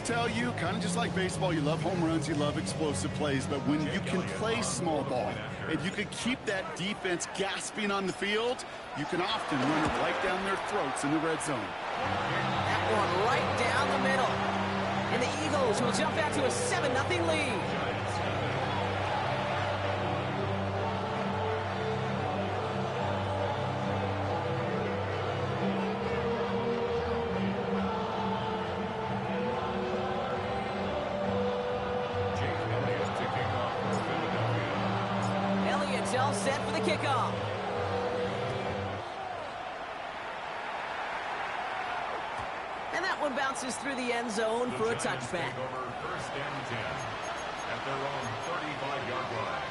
tell you, kind of just like baseball, you love home runs, you love explosive plays, but when you can play small ball and you can keep that defense gasping on the field, you can often run it right down their throats in the red zone. That one right down the middle. And the Eagles will jump out to a 7-0 lead. Elliott's all set for the kickoff. And that one bounces through the end zone for a touchback. First and 10 at their own 35-yard line.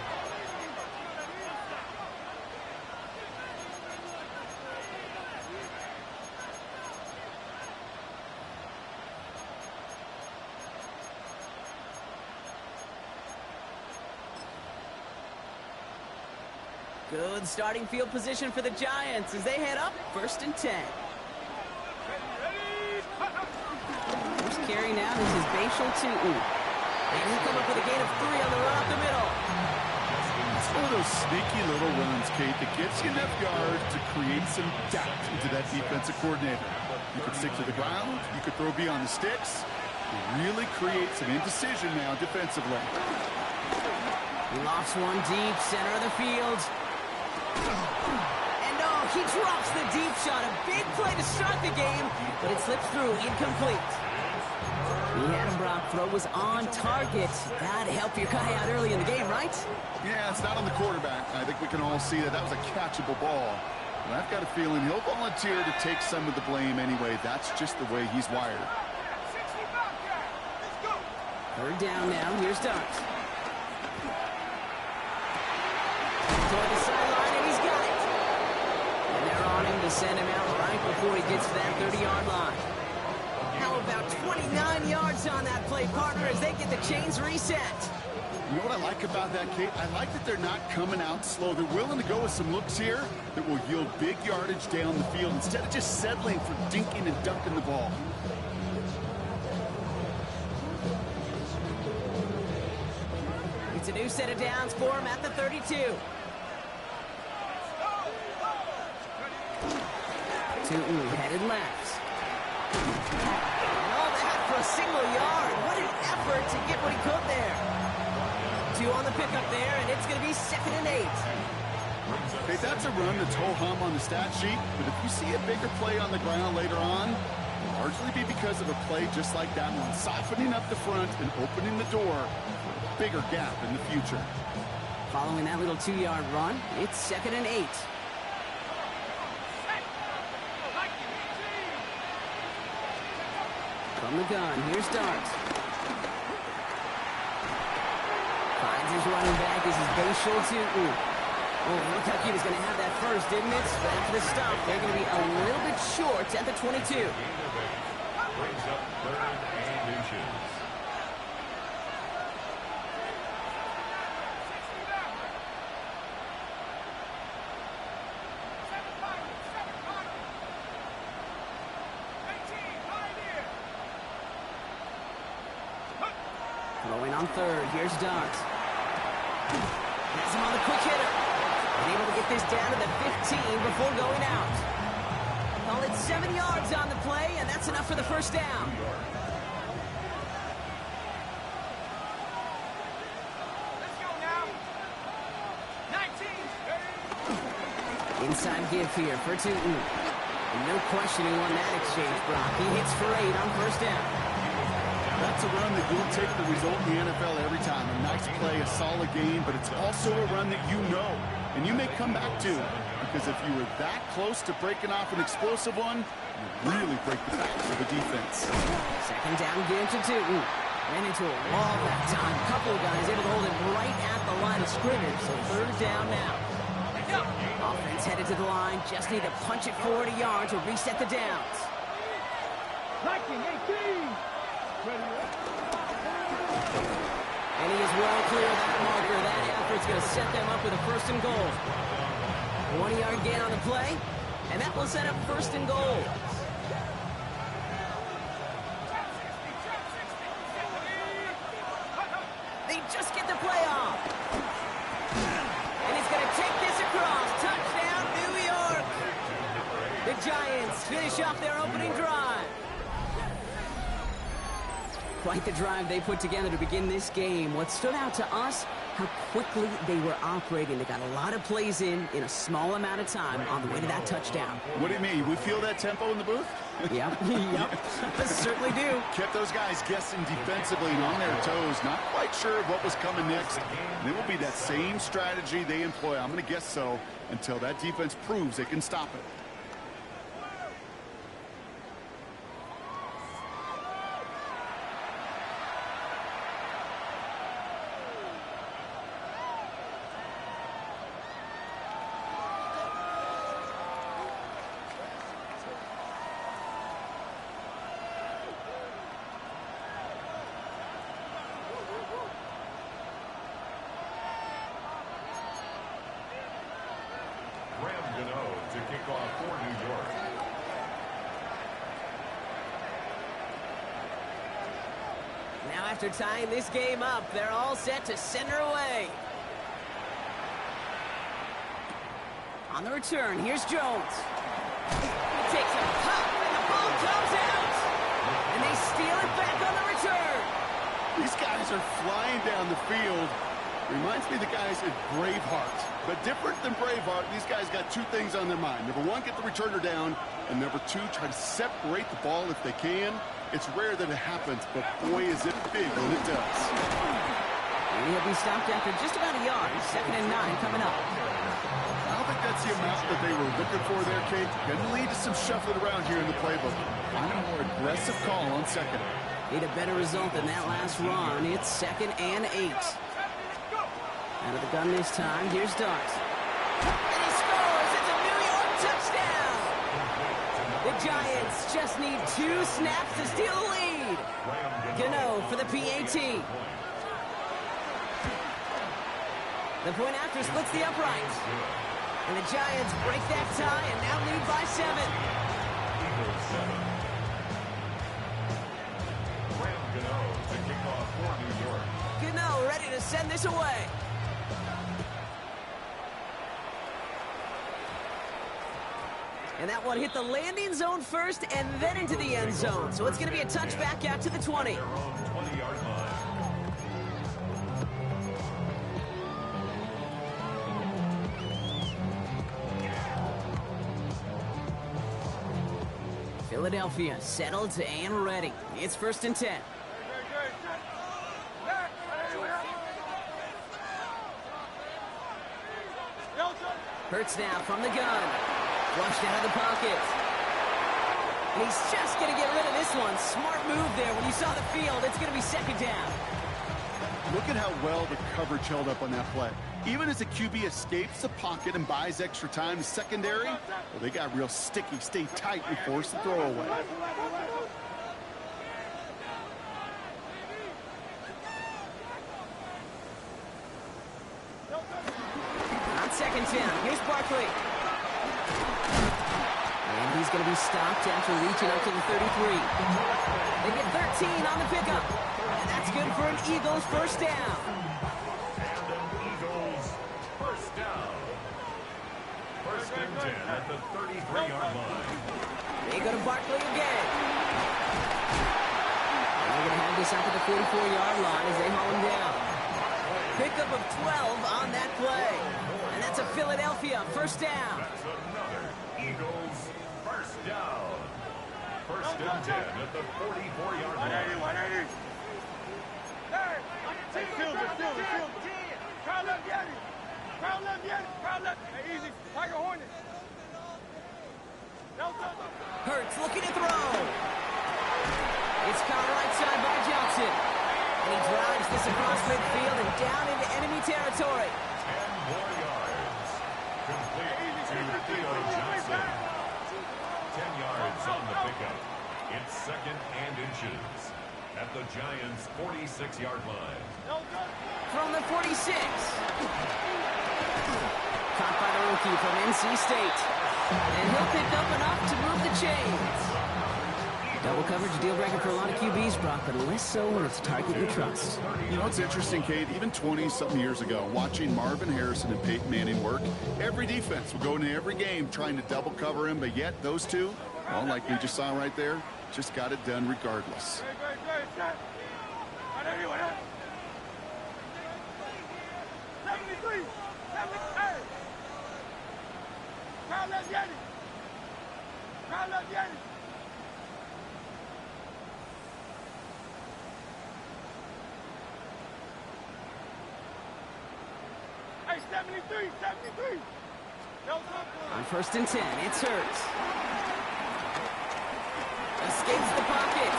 Good starting field position for the Giants as they head up first and 10. First carry now, this is Bashal Tutu. And he'll come up with a gain of 3 on the run up the middle. It's one of those sneaky little runs, Kate, that gets you enough yards to create some doubt into that defensive coordinator. You could stick to the ground, you could throw beyond the sticks. You really create some indecision now defensively. He lofts one deep, center of the field. And oh, he drops the deep shot. A big play to start the game, but it slips through, incomplete. He had him, Brock. Throw was on target. Gotta help your guy out early in the game, right? Yeah, it's not on the quarterback. I think we can all see that that was a catchable ball. And I've got a feeling he'll volunteer to take some of the blame anyway. That's just the way he's wired. Third down now. Here's Darts. Toward the sideline, and he's got it. And they're on him to send him out right before he gets to that 30-yard line. How about 29 yards on that play, partner, as they get the chains reset. You know what I like about that, Kate? I like that they're not coming out slow. They're willing to go with some looks here that will yield big yardage down the field instead of just settling for dinking and dunking the ball. It's a new set of downs for him at the 32. Tutu headed left. And all that for a single yard. What an effort to get what he could there. 2 on the pickup there, and it's going to be 2nd and 8. Hey, that's a run that's ho-hum on the stat sheet, but if you see a bigger play on the ground later on, it'll largely be because of a play just like that one, softening up the front and opening the door for a bigger gap in the future. Following that little 2-yard run, it's 2nd and 8. From the gun, here's Darts. Finds his running back. This is Bashal Tutu. Oh, look how he was going to have that first, didn't it? But after the stop, they're going to be a little bit short at the 22. Brings up 3rd and inches. Throwing on 3rd, here's Darts. Has him on the quick hitter. And able to get this down to the 15 before going out. Call it 7 yards on the play, and that's enough for the first down. Let's go now. 19. Inside give here for Tutu. And no questioning on that exchange, Brock. He hits for 8 on first down. That's a run that you'll take the result in the NFL every time. A nice play, a solid game, but it's also a run that you know, and you may come back to, because if you were that close to breaking off an explosive one, you really break the backs of the defense. 2nd down give to Tutu. Ran into a wall that time. A couple of guys able to hold it right at the line of scrimmage, so 3rd down now. Offense headed to the line, just need to punch it forward a yard to reset the downs. 19-18. And he is well clear of that marker. That effort's going to set them up with a 1st and goal. 20-yard gain on the play, and that will set up 1st and goal. finish off their opening drive. Quite the drive they put together to begin this game. What stood out to us, how quickly they were operating. They got a lot of plays in a small amount of time on the way to that touchdown. What do you mean? We feel that tempo in the booth? Yep, yep, certainly do. Kept those guys guessing defensively and on their toes, not quite sure of what was coming next. And it will be that same strategy they employ, I'm going to guess so, until that defense proves they can stop it. To kick off for New York. Now after tying this game up, they're all set to send her away. On the return, here's Jones. He takes a pop, and the ball comes out. And they steal it back on the return. These guys are flying down the field. Reminds me of the guys at Braveheart. But different than Braveheart, these guys got two things on their mind. Number one, get the returner down. And number two, try to separate the ball if they can. It's rare that it happens, but boy, is it big when it does. And he'll be stopped after just about a yard. 2nd and 9 coming up. I don't think that's the amount that they were looking for there, Kate. Going to lead to some shuffling around here in the playbook. Find a more aggressive call on second. Need a better result than that last run. It's 2nd and 8. Out of the gun this time. Here's Dart. And he scores! It's a New York touchdown! The Giants just need 2 snaps to steal the lead. Gano for the PAT. The point after splits the uprights. And the Giants break that tie and now lead by 7. Gano to kick off for New York. Gano ready to send this away. And that one hit the landing zone first and then into the end zone. So it's going to be a touchback out to the 20. 20-yard line. Philadelphia settled and ready. It's 1st and 10. Hurts now from the gun. Flushed out of the pocket. And he's just going to get rid of this one. Smart move there. When you saw the field, it's going to be 2nd down. Look at how well the coverage held up on that play. Even as the QB escapes the pocket and buys extra time, the secondary, well, they got real sticky, stay tight, and force the throw away. On 2nd down, here's Barkley. And he's going to be stopped after reaching up to the 33. They get 13 on the pickup. And that's good for an Eagles 1st down. And an Eagles 1st down. 1st and 10 at the 33-yard line. They go to Barkley again. And they're going to have this up at the 44-yard line as they haul him down. Pickup of 12 on that play. And that's a Philadelphia 1st down. That's another Eagles 1st down. 1st and 10 at the 44-yard line. Hurts looking to throw. It's caught right side by Johnson. And he drives this across midfield and down into enemy territory. 10 more yards. Complete to Theo Johnson. 10 yards on the pickup. It's 2nd and inches at the Giants' 46-yard line. From the 46. Caught by the rookie from NC State. And he'll pick up enough to move the chains. Double coverage, deal breaker for a lot of QBs, Brock, but less so when it's a target you trust. You know, it's interesting, Kate, even 20-something years ago, watching Marvin Harrison and Peyton Manning work, every defense will go into every game trying to double cover him, but yet those two, Well, like we just saw right there, just got it done regardless. Hey, 73, 73. On 1st and 10, it's Hurts. Escapes the pocket.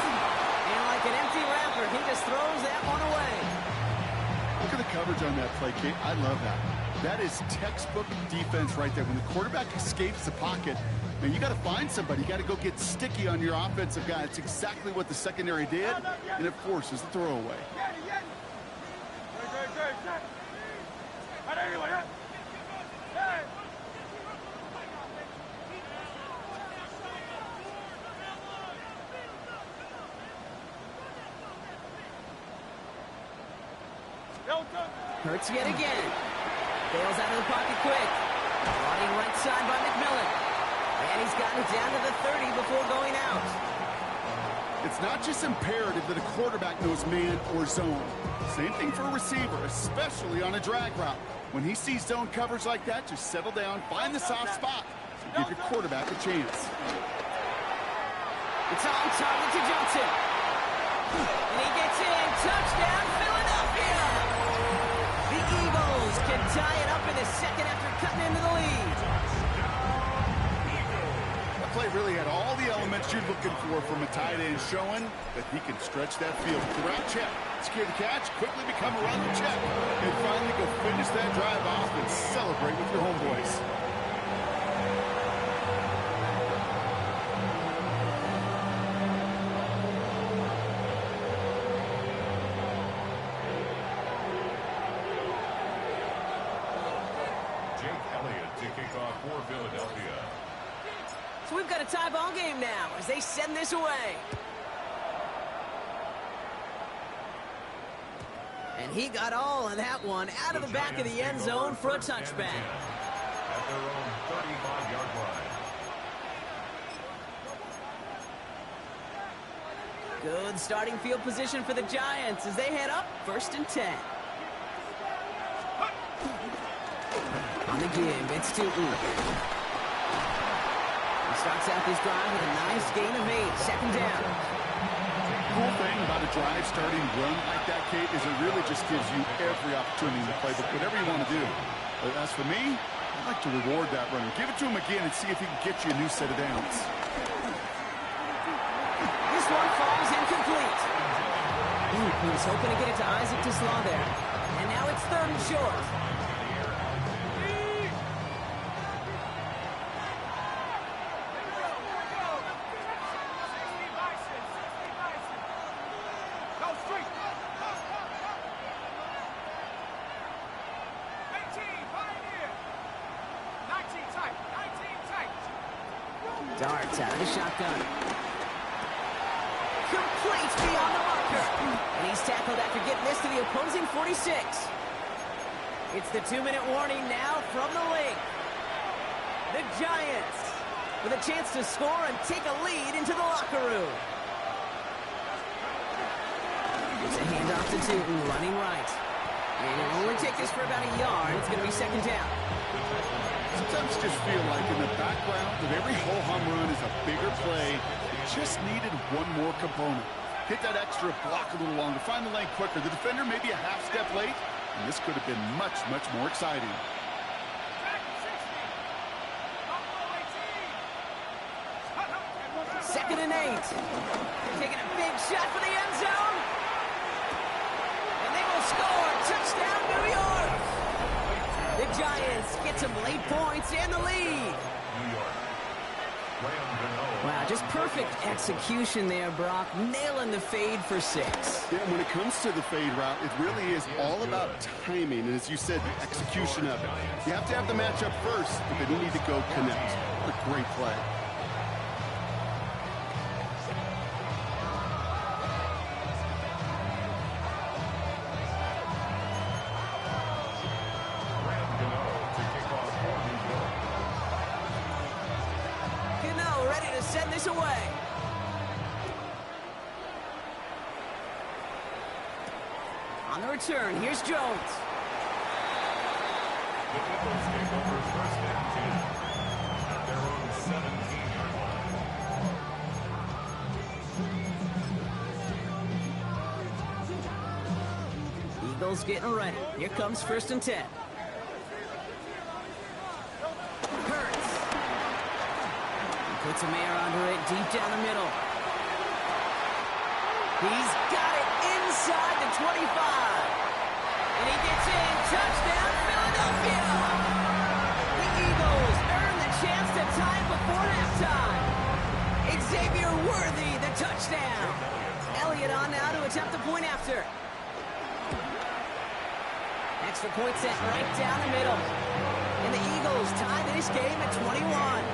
And like an empty wrapper, he just throws that one away. Look at the coverage on that play, Kate. I love that. That is textbook defense right there. When the quarterback escapes the pocket, man, you got to find somebody. You got to go get sticky on your offensive guy. It's exactly what the secondary did, and it forces the throwaway. Hurts yet again. Bails out of the pocket quick. Running right side by McMillan. And he's gotten it down to the 30 before going out. It's not just imperative that a quarterback knows man or zone. Same thing for a receiver, especially on a drag route. When he sees zone coverage like that, just settle down, find the soft spot, and give your quarterback a chance. It's on target to Johnson. And he gets in. Touchdown, Philadelphia! The Eagles can tie it up in the second after cutting into the lead. That play really had all the elements you're looking for from a tight end, showing that he can stretch that field. Route check, secure the catch, quickly become a run check, and finally go finish that drive off and celebrate with your homeboys. So we've got a tie ball game now as they send this away. And he got all of that one out of the back of the end zone for a touchback. At their own 35-yard line. Good starting field position for the Giants as they head up 1st and 10. On the give, it's Tootin. Starts out this drive with a nice gain of 8, second down. The cool thing about a drive starting run like that, Kate, is it really just gives you every opportunity to play whatever you want to do. But as for me, I'd like to reward that runner. Give it to him again and see if he can get you a new set of downs. This one falls incomplete. He was hoping to get it to Isaac Tisslaw there. And now it's 3rd and short. Darts out of the shotgun. Complete beyond the marker. And he's tackled after getting this to the opposing 46. It's the 2-minute warning now from the link. The Giants with a chance to score and take a lead into the locker room. It's a handoff to Tootin, running right. And it'll only take this for about a yard. It's going to be second down. Sometimes just feel like in the background that every ho-hum run is a bigger play. It just needed one more component. Hit that extra block a little longer. Find the lane quicker. The defender may be a half step late, and this could have been much, much more exciting. Second and 8. Taking a big shot for the end zone. And they will score. Touchdown, New York. The Giants get some late points and the lead. New York. Wow, just perfect execution there, Brock. Nailing the fade for 6. Yeah, when it comes to the fade route, it really is all about timing. And as you said, the execution of it. You have to have the matchup first, but then you need to go connect. What a great play. Ready to send this On the return, here's Jones. The Eagles take over first and 10 at their own 17-yard line. Eagles getting ready. Here comes first and 10. Hurts. He puts a man under it deep down the middle. He's got it inside the 25. And he gets in. Touchdown, Philadelphia. The Eagles earn the chance to tie before halftime. Xavier Worthy, the touchdown. Elliott on now to attempt the point after. Extra point sent right down the middle. And the Eagles tie this game at 21.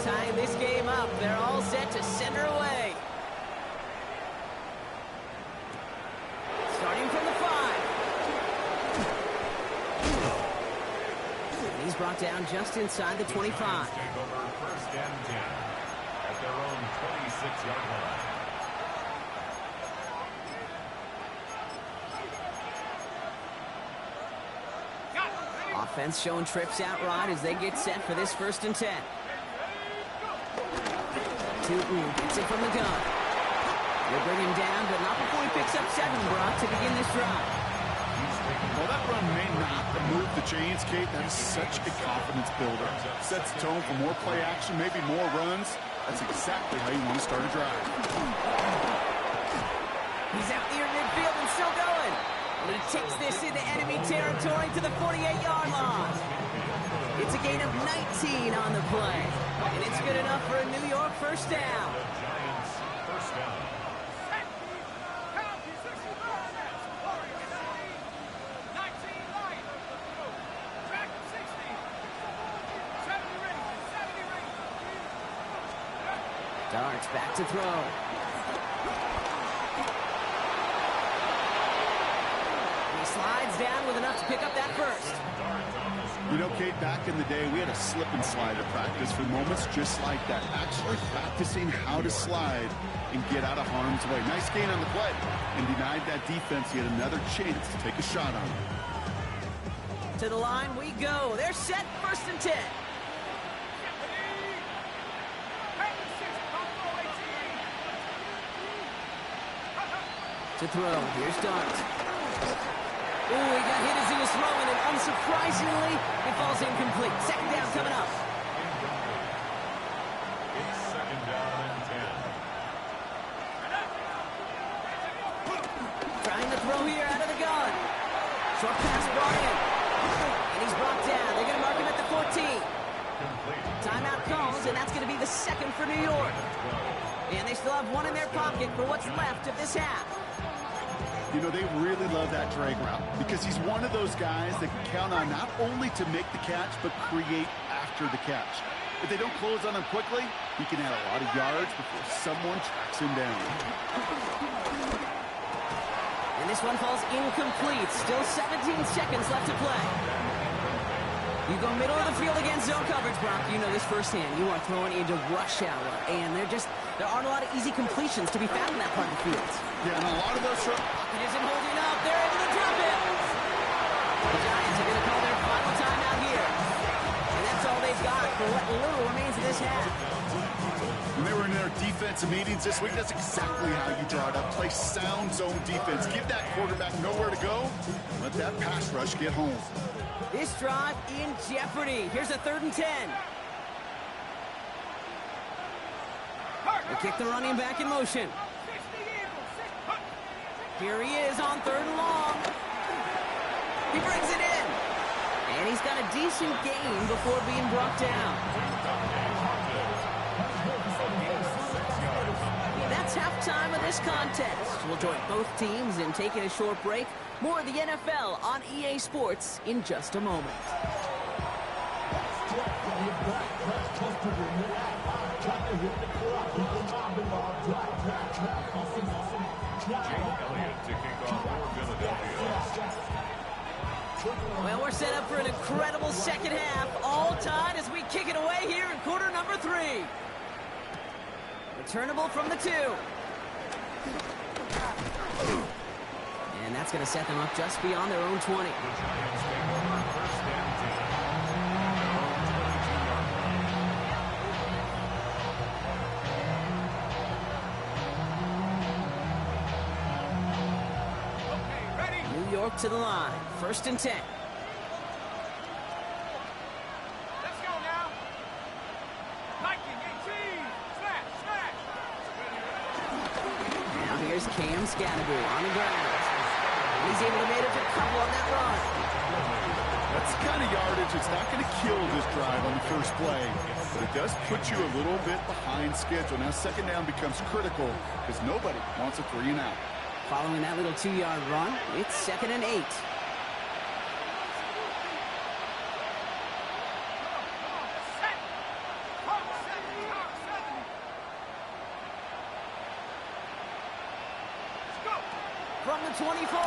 Tying this game up, they're all set to send her away. Starting from the 5. And he's brought down just inside the 25. Take over first and 10 at their own 26-yard line. Offense showing trips out right as they get set for this first and 10. Tootin gets it from the gun. They'll bring him down, but not before he picks up 7, Brock, to begin this drive. Well, that run may not move the chains, Kate. That is such a confidence builder. Sets the tone for more play action, maybe more runs. That's exactly how you want to start a drive. He's out near midfield and still going. And he takes this into enemy territory to the 48-yard line. It's a gain of 19 on the play. And it's good enough for a New York first down. The Giants first down. Darts back to throw. And he slides down with enough to pick up that first. You know, Kate, back in the day, we had a slip and slide at practice for moments just like that. Actually practicing how to slide and get out of harm's way. Nice gain on the play. And denied that defense yet another chance to take a shot on him. To the line we go. They're set first and 10. To throw. Here's Dart. Ooh, he got hit as he was throwing, and unsurprisingly, it falls incomplete. Second down coming up. It's second down and 10. Trying to throw here out of the gun. Short pass brought in. And he's brought down. They're going to mark him at the 14. Timeout calls, and that's going to be the second for New York. And they still have one in their pocket for what's left of this half. You know, they really love that drag route because he's one of those guys that can count on not only to make the catch, but create after the catch. If they don't close on him quickly, he can add a lot of yards before someone tracks him down. And this one falls incomplete. Still 17 seconds left to play. You go middle of the field against zone coverage, Brock. You know this firsthand. You are throwing into rush hour, and there aren't a lot of easy completions to be found in that part of the field. Yeah, and a lot of those... It isn't holding up. They're able to drop it. The Giants are going to call their final timeout here. And that's all they've got for what little remains of this half. When they were in their defensive meetings this week, that's exactly how you draw it up. Play sound zone defense. Give that quarterback nowhere to go. Let that pass rush get home. This drive in jeopardy. Here's a 3rd and 10. They kick the running back in motion. Here he is on 3rd and long. He brings it in. And he's got a decent gain before being brought down. That's halftime of this contest. We'll join both teams in taking a short break. More of the NFL on EA Sports in just a moment. Well, we're set up for an incredible second half. All tied as we kick it away here in quarter number 3. Returnable from the 2. And that's going to set them up just beyond their own 20. The Giants take over first and 10. New York to the line. First and 10. Let's go now. Viking 18. Smash, smash. Now here's Cam Scannaboo on the ground. He's able to make it a couple on that run. That's the kind of yardage it's not going to kill this drive on the first play, but it does put you a little bit behind schedule. Now second down becomes critical because nobody wants a 3 and out. Following that little 2-yard run, it's 2nd and 8. From the 24.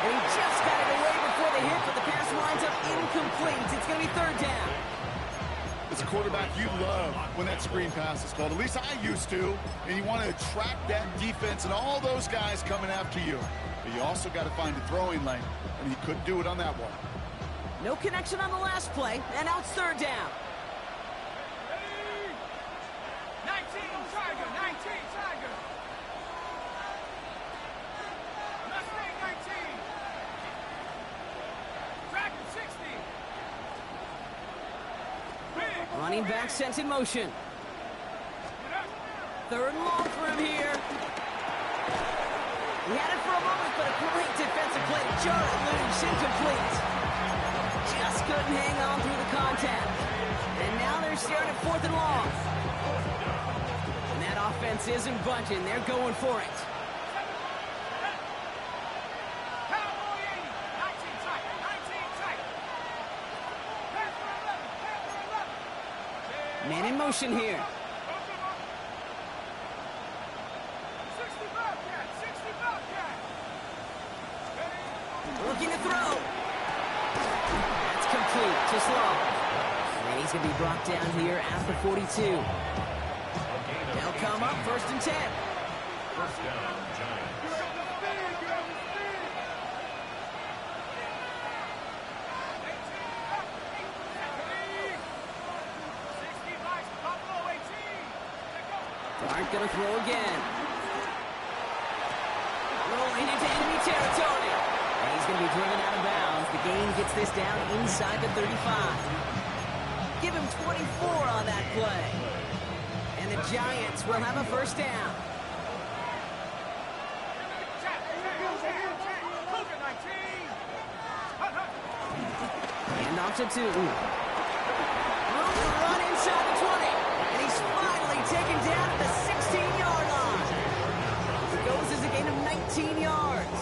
And he just got it away before the hit, but the pass winds up incomplete. It's going to be 3rd down. As a quarterback, you love when that screen pass is called. At least I used to. And you want to attract that defense and all those guys coming after you. But you also got to find a throwing lane, and he couldn't do it on that one. No connection on the last play, and now it's 3rd down. 19, Tiger, 19, Tiger. Mustang 19. Dragon 60. Big. Running back sent in motion. 3rd and long for him here. He had it for a moment, but a great defensive play to jar it loose, incomplete. Just couldn't hang on through the contact. And now they're staring at 4th and long. And that offense isn't budging. They're going for it. Cowboy 80. 19 tight. 19 tight. Pass for 11. Pass for 11. Man in motion here. 60 Bobcat. 60 Bobcat. Looking to throw. That's complete. Just long. And he's going to be brought down here at the 42. They'll come up 1st and 10. First down, Giants. Dart going to throw again. Rolling into enemy territory. And he's going to be driven out of bounds. The gain gets this down inside the 35. Give him 24 on that play. And the Giants will have a 1st down. Hand off to Tootin. Room to run inside the 20. And he's finally taken down at the 16-yard line. It goes as a gain of 19 yards.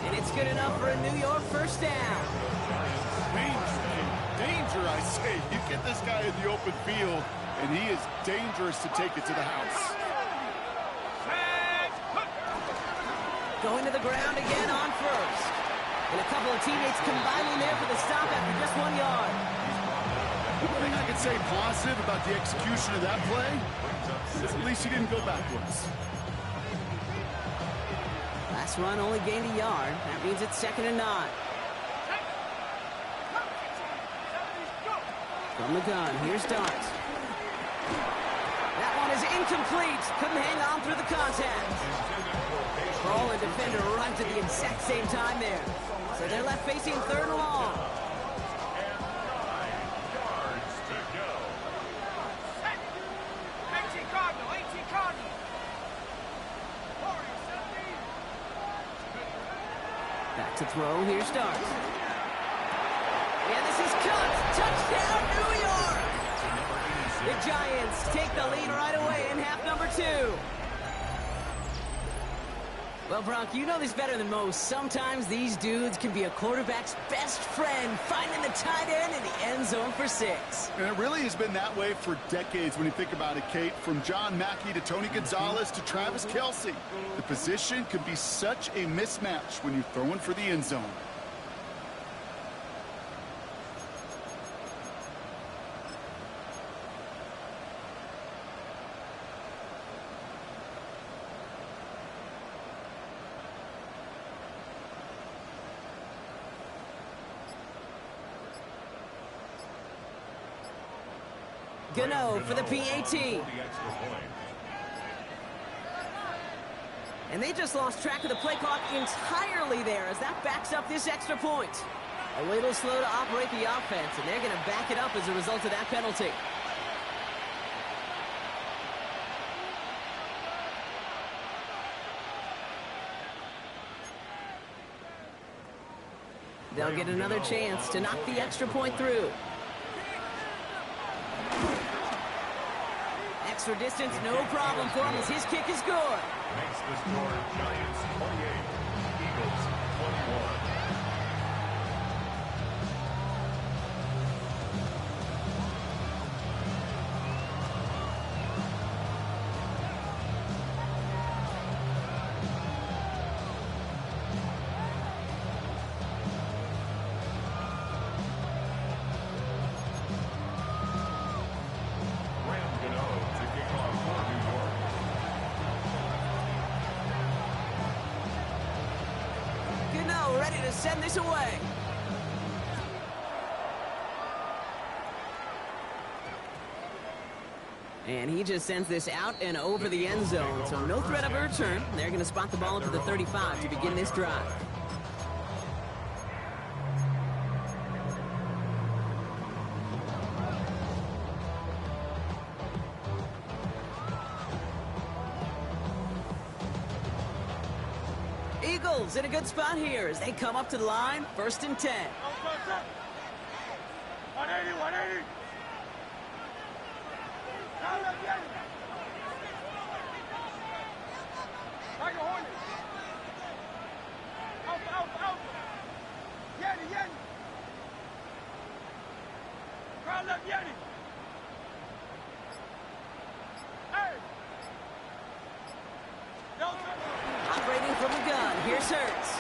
And it's good enough for a New York 1st down. Danger, I say. You get this guy in the open field, and he is dangerous to take it to the house. Going to the ground again on 1st. And a couple of teammates combining there for the stop after just 1 yard. One thing I can say positive about the execution of that play is at least he didn't go backwards. Last run only gained a yard. That means it's 2nd and 9. From the gun, here's Dart. That one is incomplete. Couldn't hang on through the contact. Ball and defender arrived at the exact same time there. So they're left facing 3rd and long. And 9 yards to go. 18 Cardinal, 18 Cardinal. Back to throw, here's Dart. And this is cut. Touchdown, New York! The Giants take the lead right away in half number 2. Well, Bronk, you know this better than most. Sometimes these dudes can be a quarterback's best friend, finding the tight end in the end zone for 6. And it really has been that way for decades when you think about it, Kate. From John Mackey to Tony Gonzalez to Travis Kelce. The position can be such a mismatch when you're throwing for the end zone. Gano for the PAT. For the extra point. And they just lost track of the play clock entirely there as that backs up this extra point. A little slow to operate the offense, and they're going to back it up as a result of that penalty. They'll get another chance to knock the extra point through. Extra distance, no problem for him as his kick is good. Makes the score Giants 28, Eagles 21. Graham Gano to kick off for New York. Gano ready to send this away. And he just sends this out and over the end zone, so no threat of a return. They're going to spot the ball up to the 35 to begin this drive. Eagles in a good spot here as they come up to the line, 1st and 10. 180, 180. Now let's get it. Tiger Hornet. Alpha, alpha, alpha. Yeti, Yeti. Crowd left Yeti. Hey. Delta. Operating from the gun, here's Hurts.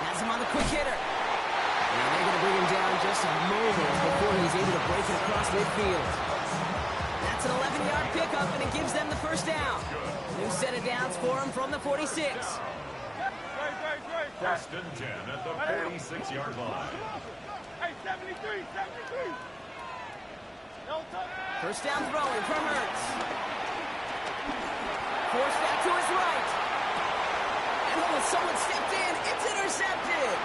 Has him on the quick hitter. And they're going to bring him down just a moment before he's able to break it across midfield. That's an 11-yard pickup, and it gives them the first down. New set of downs for him from the 46. Great. 1st and 10 at the 46-yard line. Hey, 73, 73. Delta. First down throwing from Hurts. Forced back to his right. And almost someone stepped in. It's intercepted.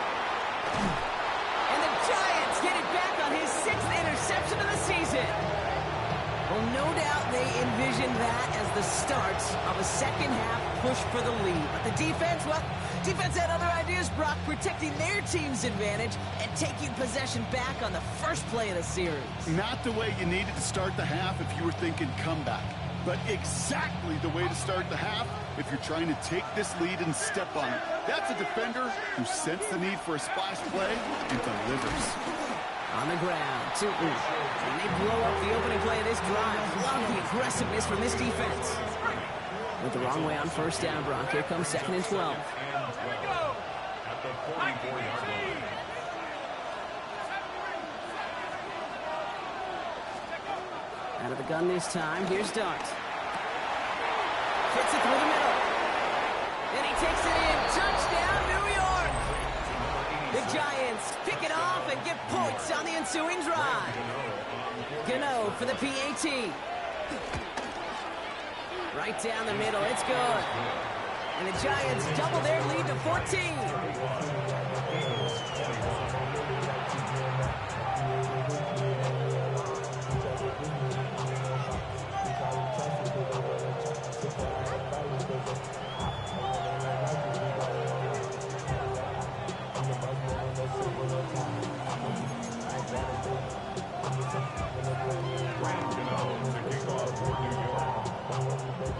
And the Giants get it back on his 6th interception of the season. Well, no doubt they envisioned that as the start of a second-half push for the lead. But the defense, well, defense had other ideas, Brock, protecting their team's advantage and taking possession back on the first play of the series. Not the way you needed to start the half if you were thinking comeback, but exactly the way to start the half if you're trying to take this lead and step on it. That's a defender who sensed the need for a splash play and delivers. On the ground, Tootin. And they blow up the opening play of this drive. Love the aggressiveness from this defense. Went the wrong way on 1st down, Brock. Here comes 2nd and 12. And 12 at the 44-yard line. Out of the gun this time. Here's Dart. Hits it through the middle. And he takes it in. Touchdown, New York! The Giants pick it off and get points on the ensuing drive. Gano for the PAT. Right down the middle. It's good. And the Giants double their lead to 14.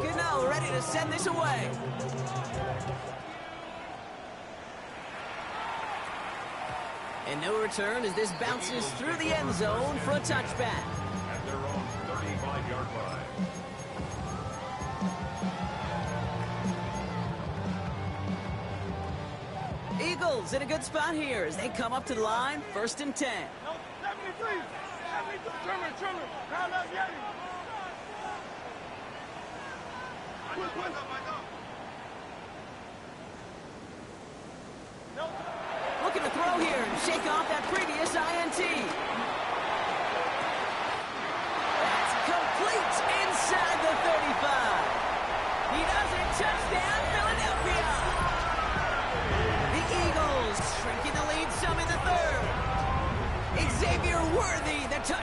Gano ready to send this away. And no return as this bounces through the end zone for a touchback. At their own 35-yard line. Eagles in a good spot here as they come up to the line, 1st and 10. 73, 73. Trimmer. Crowd left Yeti. Quick. Looking to throw here and shake off that previous INT.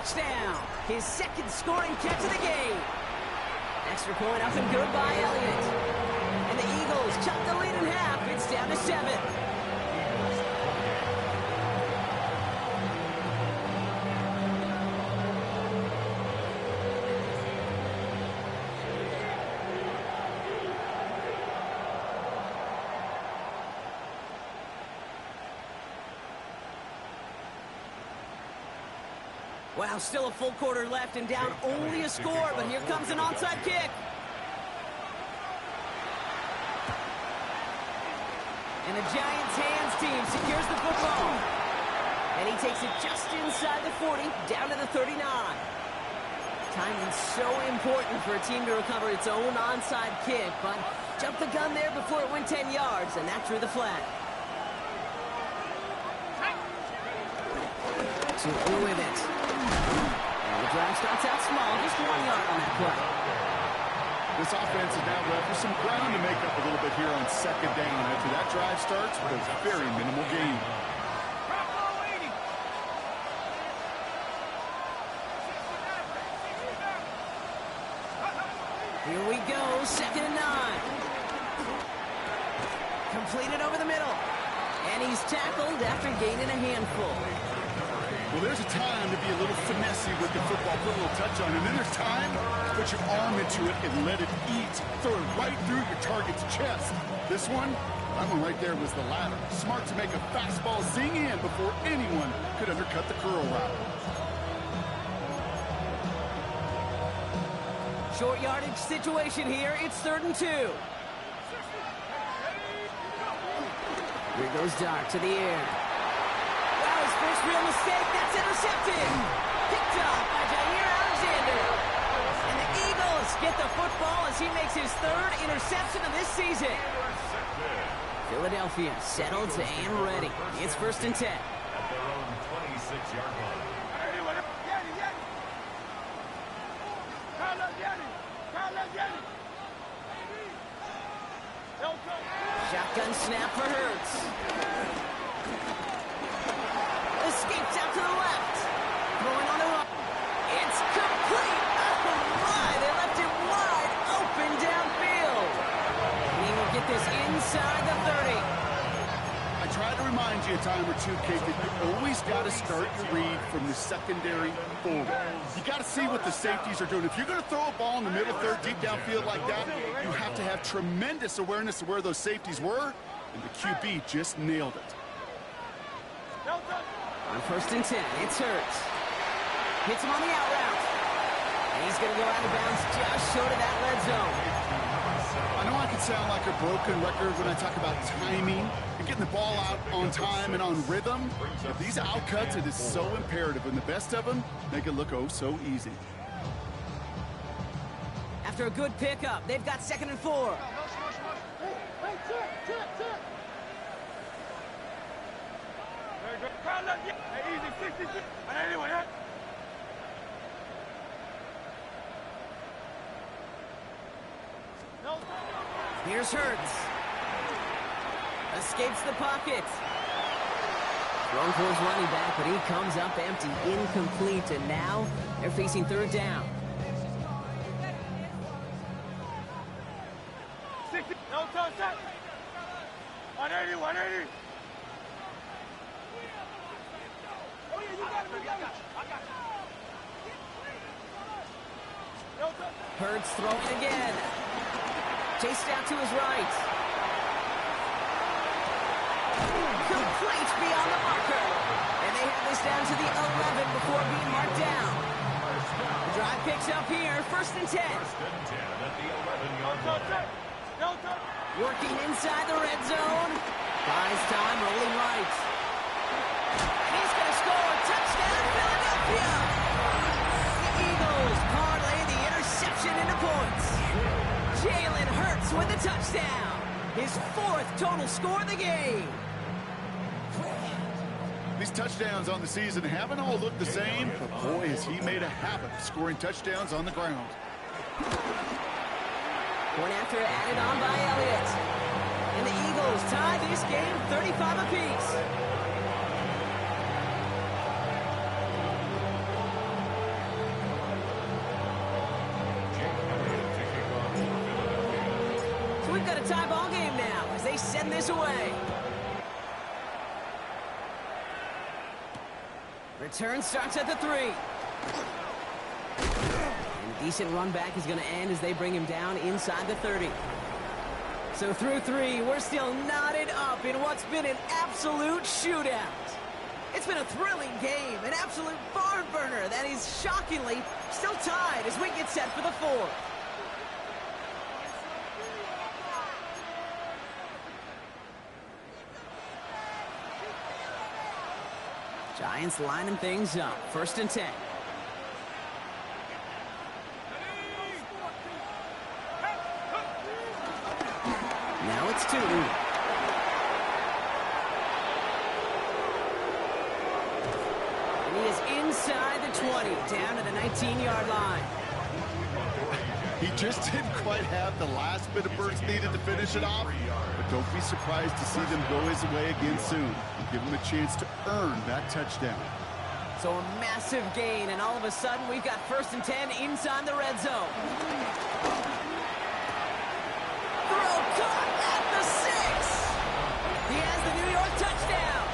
touchdown. His second scoring catch of the game. Extra point up and good by Elliott. And the Eagles chop the lead in half. It's down to 7. Wow, still a full quarter left and down only a score, but here comes an onside kick. And the Giants' hands team secures the football. And he takes it just inside the 40, down to the 39. Timing's so important for a team to recover its own onside kick, but jumped the gun there before it went 10 yards, and that drew the flag. To with it. And the drive starts out small, just 1 yard on that play. This offense is now left with some ground to make up a little bit here on second down after that drive starts with a very minimal gain. Here we go, 2nd and 9. Completed over the middle. And he's tackled after gaining a handful. Well, there's a time to be a little finessey with the football, put a little touch on it. And then there's time to put your arm into it and let it eat. Throw it right through your target's chest. This one, that one right there was the latter. Smart to make a fastball zing in before anyone could undercut the curl route. Short yardage situation here. It's 3rd and 2. Here goes Dart to the air. Wow, his first real mistake. That's intercepted. Picked up by Jair Alexander. And the Eagles get the football as he makes his 3rd interception of this season. Philadelphia settled and ready. It's 1st and 10. At their own 26-yard line. Shotgun snap for Hurts. Escapes out to the left. Throwing on the run. It's complete. Oh my, they left it wide open downfield. And he will get this inside the 30. I try to remind you a time or two, Kate, that you always got to start your read from the secondary forward. You got to see what the safeties are doing. If you're going to throw a ball in the middle third, deep downfield like that, you have to have tremendous awareness of where those safeties were, and the QB just nailed it. On 1st and 10, it's Hurts. Hits him on the out route. And he's going to go out of bounds just short of that red zone. I know I can sound like a broken record when I talk about timing and getting the ball out on time and on rhythm. But these outcuts, it is so imperative, and the best of them make it look oh so easy. After a good pickup, they've got 2nd and 4. Here's Hurts. Escapes the pocket. Thrown for his running back, but he comes up empty, incomplete, and now they're facing 3rd down. No touch. 180, 180. Oh, yeah, you got it, I got it. No touch. Hurts throwing again. Chased out to his right. Complete beyond the marker. And they have this down to the 11 before being marked down. The drive picks up here, 1st and 10. 1st and 10 at the 11-yard line. Working inside the red zone. Buys time, rolling right. He's going to score. Touchdown, Philadelphia. The Eagles parlay the interception into points. Jalen Hurts with the touchdown. His 4th total score of the game. These touchdowns on the season haven't all looked the same, but boy, has he made a habit of scoring touchdowns on the ground. Point after added on by Elliott. And the Eagles tie this game 35 apiece. got a tie ball game now as they send this away. Return starts at the 3. And a decent run back is going to end as they bring him down inside the 30. So through 3, we're still knotted up in what's been an absolute shootout. It's been a thrilling game, an absolute barn burner that is shockingly still tied as we get set for the 4th. Giants lining things up. 1st and 10. Now it's 2. And he is inside the 20, down to the 19-yard line. He just didn't quite have the last bit of burst needed to finish it off, but don't be surprised to see them go his way again soon and give him a chance to earn that touchdown. So a massive gain, and all of a sudden we've got 1st and 10 inside the red zone. Throw caught at the 6. He has the New York touchdown.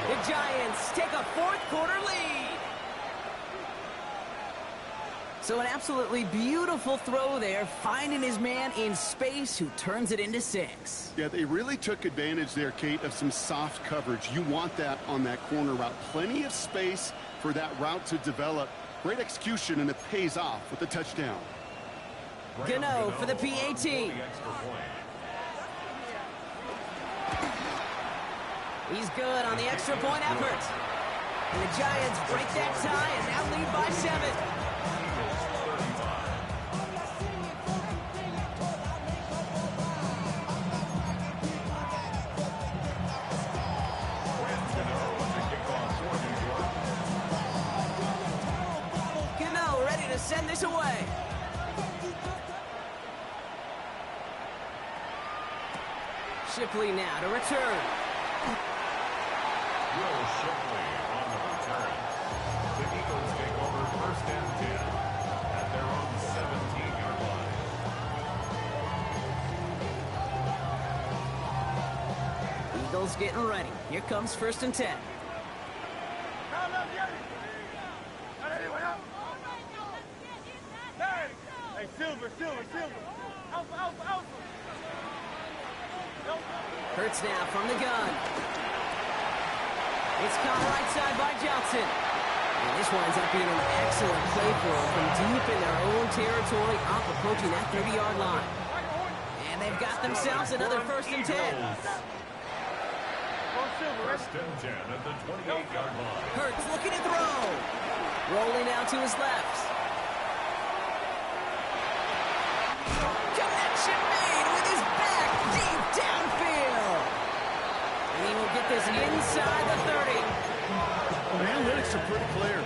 The Giants take a 4th quarter lead. So an absolutely beautiful throw there, finding his man in space who turns it into 6. Yeah, they really took advantage there, Kate, of some soft coverage. You want that on that corner route. Plenty of space for that route to develop. Great execution, and it pays off with the touchdown. Gano for the PAT. He's good on the extra point effort. And the Giants break that tie and now lead by 7. Send this away. Shipley now to return. Will Shipley on the return. The Eagles take over 1st and 10 at their own 17-yard line. Eagles getting ready. Here comes 1st and 10. Hey, Silver. Alpha. Hurts now from the gun. It's caught right side by Johnson. And this winds up being an excellent play for them from deep in their own territory, up approaching that 30-yard line. And they've got themselves another 1st and 10. 1st and 10 at the 28-yard line. Hurts looking to throw. Rolling out to his left. Connection made with his back deep downfield. And he will get this inside the 30. The analytics are pretty clear.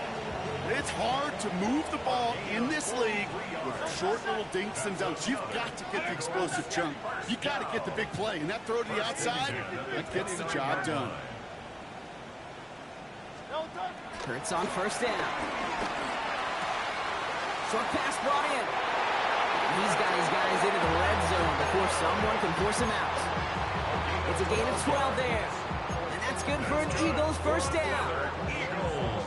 It's hard to move the ball in this league with short little dinks and dunks. You've got to get the explosive chunk. You've got to get the big play. And that throw to the outside, that gets the job done. Hurts on 1st down. Short pass brought in. He's got his guys into the red zone before someone can force him out. It's a gain of 12 there. And that's good for an Eagles 1st down.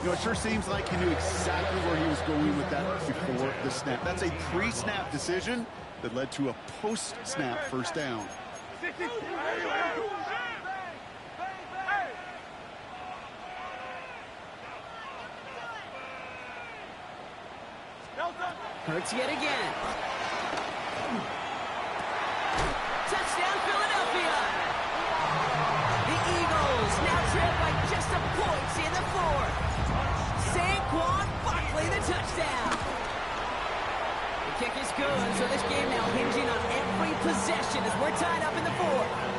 You know, it sure seems like he knew exactly where he was going with that before the snap. That's a pre-snap decision that led to a post-snap 1st down. Hurts yet again. Touchdown, Philadelphia! The Eagles now trail by just a point in the 4th. Saquon Barkley, the touchdown. The kick is good, so this game now hinging on every possession as we're tied up in the 4th.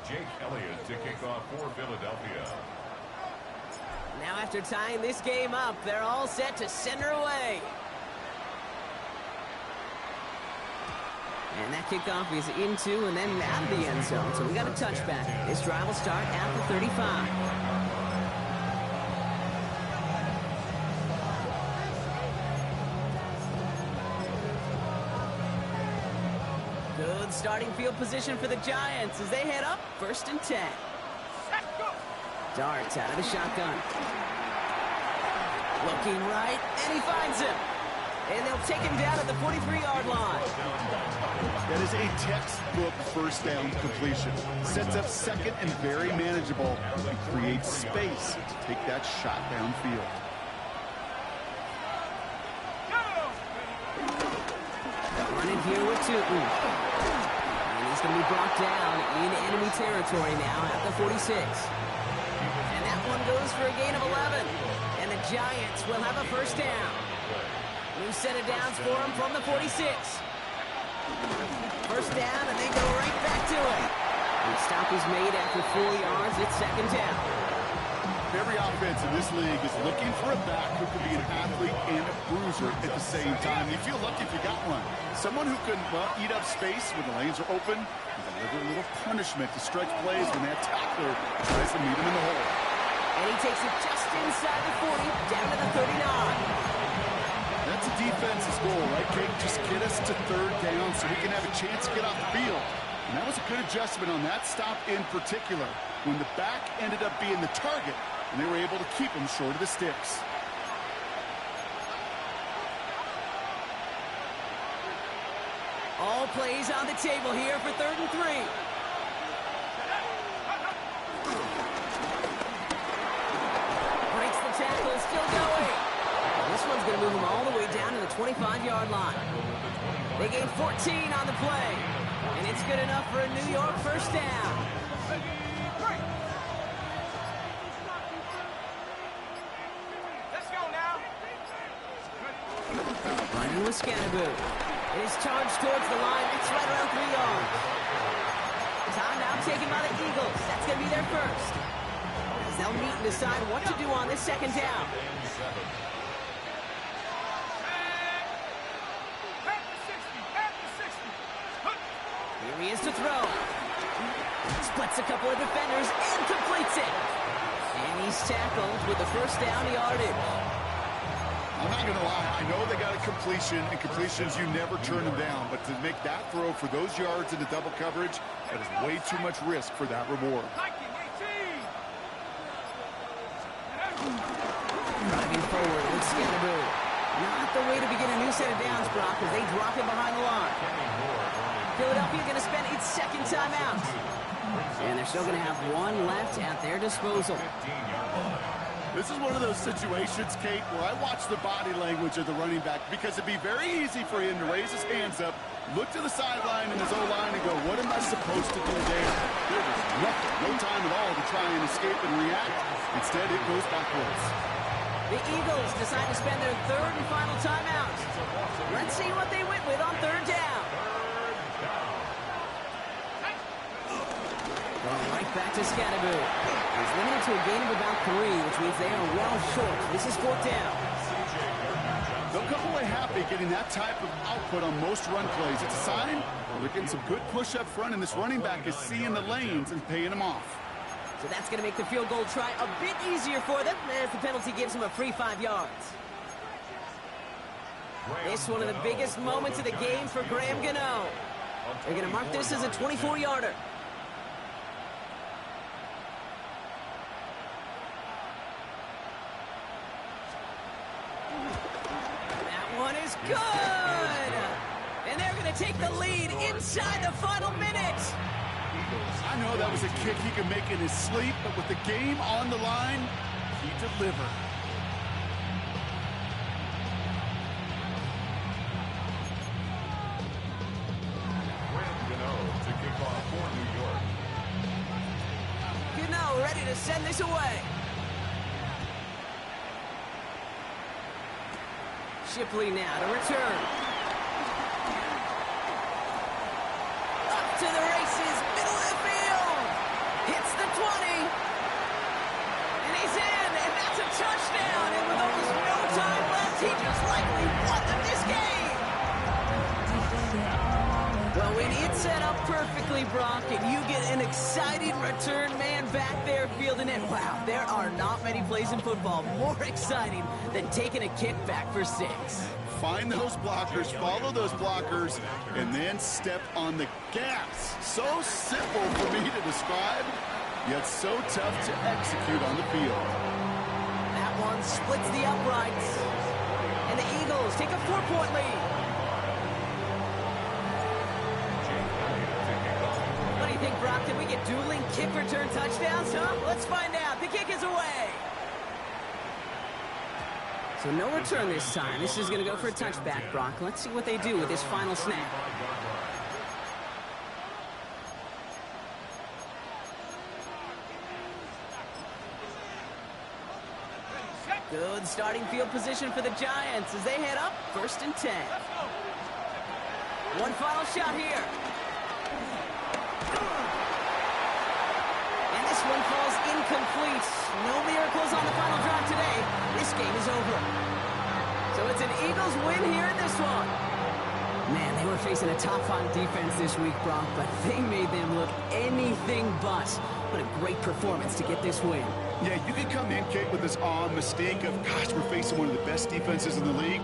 Jake Elliott to kick off for Philadelphia. Now after tying this game up, they're all set to send her away. And that kickoff is into and then out of the end zone. So we got a touchback. This drive will start at the 35. Good starting field position for the Giants as they head up 1st and 10. Darts out of the shotgun. Looking right, and he finds him. And they'll take him down at the 43-yard line. That is a textbook first down completion. Sets up second and very manageable and creates space to take that shot downfield. Running here with Tootin. And he's going to be brought down in enemy territory now at the 46. And that one goes for a gain of 11. And the Giants will have a first down. New set of downs for him from the 46. First down, and they go right back to it. And the stop is made after 4 yards. It's second down. Every offense in this league is looking for a back who can be an athlete and a bruiser at the same time. You feel lucky if you got one. Someone who can, well, eat up space when the lanes are open and deliver a little punishment to stretch plays when that tackler tries to meet him in the hole. And he takes it just inside the 40, down to the 39. That's a defense's goal, right, Kate? Just get us to 3rd down so we can have a chance to get off the field. And that was a good adjustment on that stop in particular, when the back ended up being the target, and they were able to keep him short of the sticks. All plays on the table here for 3rd and 3. Breaks the tackle, still going. This one's going to move them all the way down to the 25-yard line. They gain 14 on the play, and it's good enough for a New York first down. Let's go now. Running with Scannaboo. It is charged towards the line. It's right around 3 yards. Time now taken by the Eagles. That's going to be their first. As they'll meet and decide what to do on this second down. Here he is to throw. Splits a couple of defenders and completes it. And he's tackled with the first down yardage. I'm not going to lie. I know they got a completion, and completions, you never turn them down. But to make that throw for those yards into double coverage, that is way too much risk for that reward. Driving forward with Scannaboo. Not the way to begin a new set of downs, Brock, as they drop him behind the line. Philadelphia going to spend its second timeout. And they're still going to have one left at their disposal. This is one of those situations, Kate, where I watch the body language of the running back, because it'd be very easy for him to raise his hands up, look to the sideline in his O-line and go, what am I supposed to do there? There was nothing, no time at all to try and escape and react. Instead, it goes backwards. The Eagles decide to spend their 3rd and final timeout. Let's see what they went with on 3rd down. Going right back to Scannaboo. He's limited to a gain of about 3, which means they are well short. This is 4th down. They'll come away happy getting that type of output on most run plays. It's a sign they're getting some good push up front, and this running back is seeing the lanes and paying them off. So that's going to make the field goal try a bit easier for them, as the penalty gives them a free 5 yards. This one of the biggest moments of the game for Graham Gano. They're going to mark this as a 24-yarder. Good! And they're going to take the lead inside the final minute. I know that was a kick he could make in his sleep, but with the game on the line, he delivered. Gano to kick off for New York. Gano ready to send this away. Shipley now to return. Up to the races, middle of the field. Hits the 20. And he's in, and that's a touchdown. And with almost no time left, he just likely won them this game. Well, when it's set up perfectly, Brock, and you get an exciting return man back there fielding it, wow, there are not many plays in football more exciting than taking a kick back for 6. Find those blockers, follow those blockers, and then step on the gas. So simple for me to describe, yet so tough to execute on the field. That one splits the uprights. And the Eagles take a 4-point lead. What do you think, Brock? Can we get dueling kick return touchdowns, huh? Let's find out. The kick is away. So no return this time. This is going to go for a touchback, Brock. Let's see what they do with this final snap. Good starting field position for the Giants as they head up 1st and 10. One final shot here. And this one falls incomplete. No miracles on the final drive today. This game is over. So it's an Eagles win here in this one. Man, they were facing a top-5 defense this week, Brock, but they made them look anything but. What a great performance to get this win. Yeah, you could come in, Kate, with this mistake of, gosh, we're facing one of the best defenses in the league.